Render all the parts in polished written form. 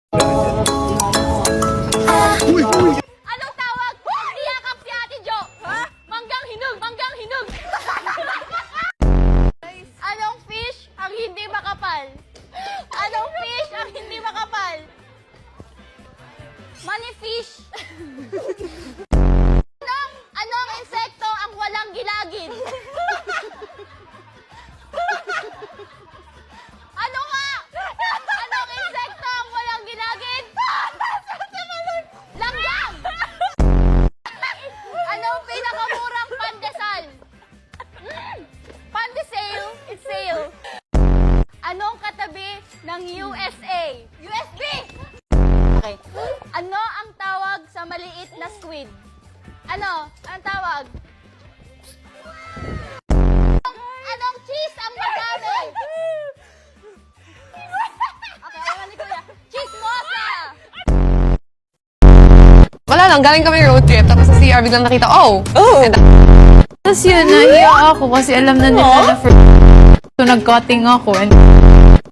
Anong tawag? Niyakap si Ate Jo. Ha? Manggang hinug, manggang hinug. Anong fish ang hindi makapal? Anong fish ang hindi makapal? Money fish. Anong insekto ang walang gilagid? Ano nga? Anong insekto ang walang gilagid? Langgam! Anong pinakamurang pandesal? Pandesal, it's sale. Anong katabi ng USA? USB! Okay. Ano ang tawag sa maliit na squid? Ano? Anong tawag? Anong cheese ang madami? Okay, ayaw ni Kuya. Chismosa! Wala lang, galing kami road trip. Tapos sa CR, biglang nakita, oh! Tapos yun, nahiya ako kasi alam na nila na for so nag-cutting ako. And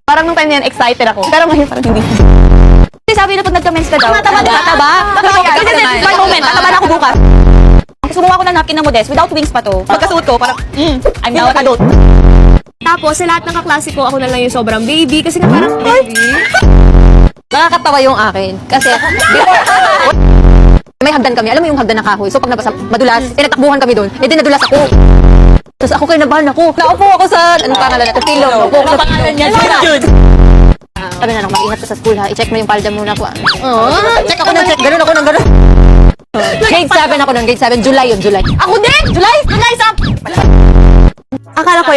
Parang nung time na yan, excited ako. Pero ngayon parang hindi. Kasi sabi na pag nagka-mens ka daw. Mataba na. Mataba? Kasi this is my moment. Mataba na ako bukas. Sumuha ko ng napkin na modest without wings pa to. Pagkasuot ko, parang, I'm now an adult. Tapos, sa lahat ng kaklase ko, ako na lang yung sobrang baby. Kasi nga parang, Nakakatawa yung akin. Kasi, before, may hagdan kami. Alam mo yung hagdan na kahoy. So, pag nabasa, madulas, natakbuhan kami doon. Eh, di nadulas ako. Tapos ako kinabahan ako. Naupo ako sa, anong pangalan na? Pilo. Naupo ako sa pangalan niya. Sabi na lang, mag-ingat ka sa school ha. I-check mo yung palda muna ko. Check ako ng check. Ganun ako ng ganun. Grade 7 ako nun. Grade 7. July yun, July. Ako din! July! July sa... Akala ko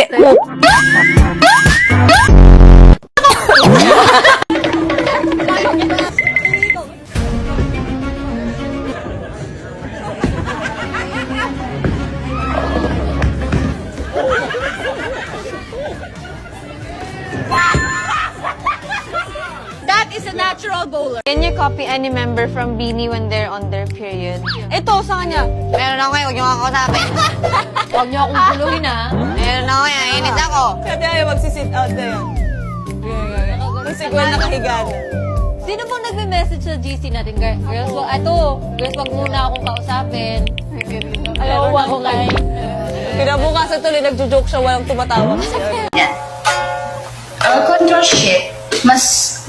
That is a natural bowler. Can you copy any member from Beanie when they're on their period? Ito, sa kanya. Meron ako kayo, huwag niyo kakakasapin. Huwag niyo akong guluhin ha. Meron ako kayo, init ako. Sabi ayaw magsisit out na yan. Kasi kung nakahiga na. Sino bang nagme-message sa GC natin, girls? Girls, wag muna akong kausapin. Ayaw ako kay. Kinabukasan tuloy, nagjo-joke siya, walang tumatawa kasi. Control shift, mas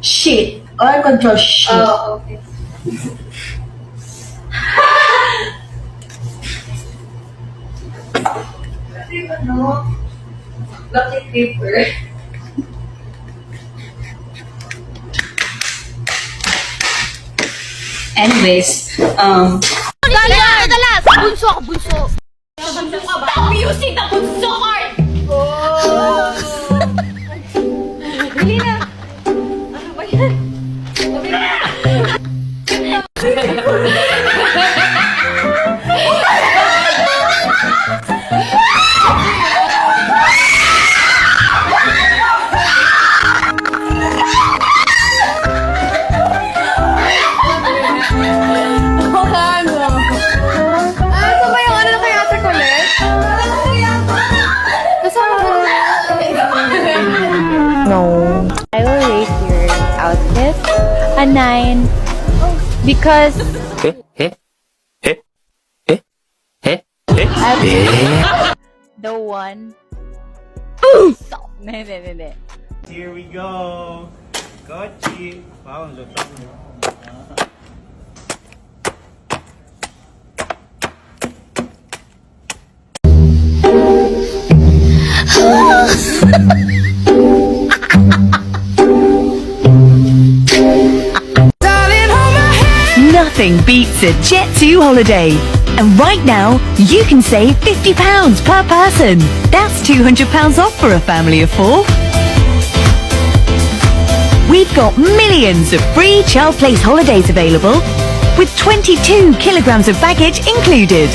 shit, or control shift. Oh, okay. No, bakit paper? Anyways, Dalas! Bunso ako, bunso. Bunso ka ba? Music na bunso, Art! Dili na. Ano ba yan? I will rate your outfit a 9 because the one. Stop. Ne. Here we go. Kochi. Wow, ang lutang mo. Nothing beats a Jet2 holiday. And right now, you can save £50 per person. That's £200 off for a family of 4. We've got millions of free child place holidays available, with 22 kilograms of baggage included.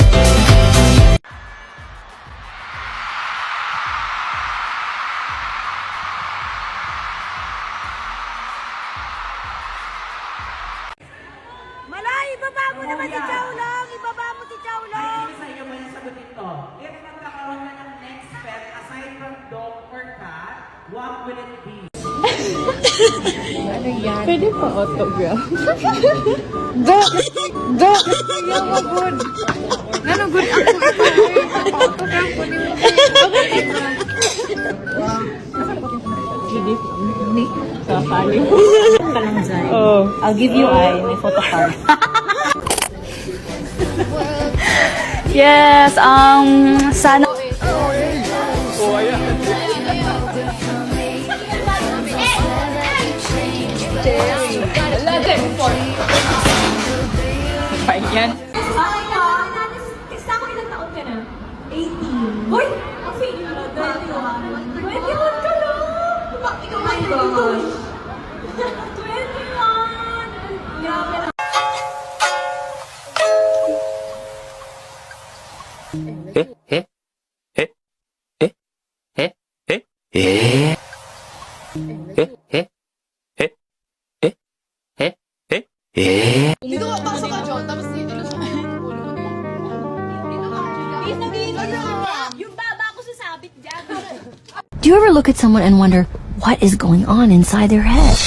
Malay, ibaba mo naman si Chowlong! Ibaba mo si Chowlong! Sa iyo mo yung sagot ito. Pwede pa autograph. Dok! Dok! Yawa good. Nano good ako. Autograph ko din mo. Oh, I'll give you eye. May photo card. Yes, sana... Dito ka pasok ka, John. Tapos dito na siya. Yung baba ko sasabit dyan. Do you ever look at someone and wonder what is going on inside their head?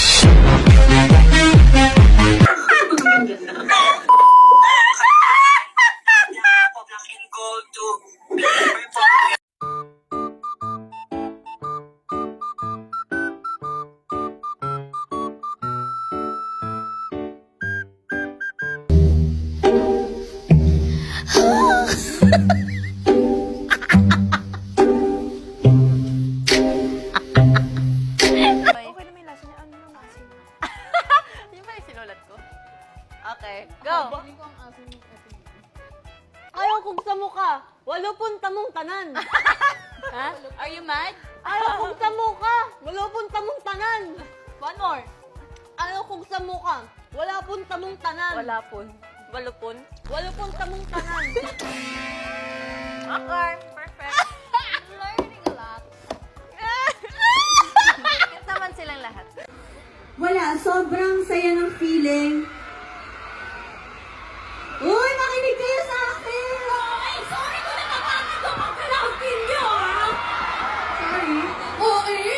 Okay, go. Ayaw kong sa mukha. Walo punta mong tanan. Ha? Are you mad? Ayaw kong sa mukha. Walo punta mong tanan. One more. Ayaw kong sa mukha. Wala punta mong tanan. Wala pun. Walo pun. Walo punta mong tanan. Okay, perfect. Learning a lot. Bakit naman silang lahat? Wala, sobrang saya ng feeling. Uy, makinig kayo sa akin! Okay, sorry kung nakapagod ko pagkalapin niyo, ha? Sorry. Okay.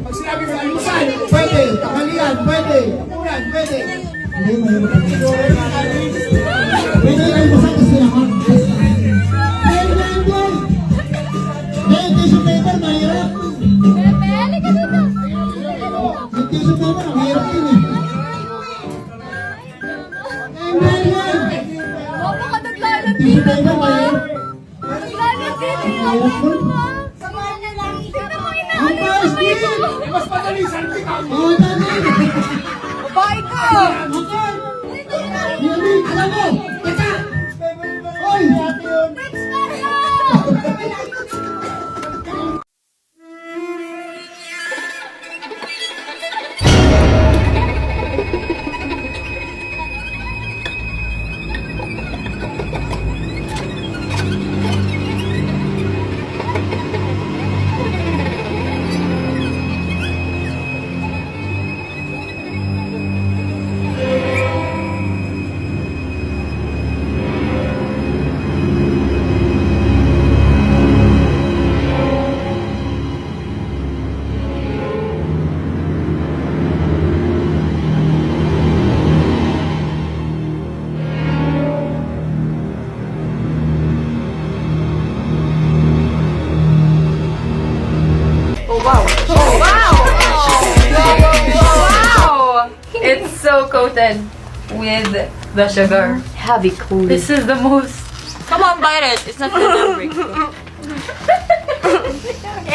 Pag sinabi mo alisan, pwede. Tanghalian, pwede. Tapunan, pwede. Pwede lang basa kasi naman. Tissue paper, mahirap. Yung tissue paper, mahirap din eh. Tissue paper, mahirap. Mahirap po. Mas madali, salpi ka! Oo, dali! Babae ka! Makar! Yumi, alam mo! Teka! Hoy! It's so coated with the sugar. Heavy cool. This is the most... Come on, bite it. It's not gonna break.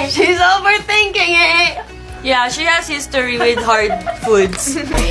She's overthinking it! Yeah, she has history with hard foods.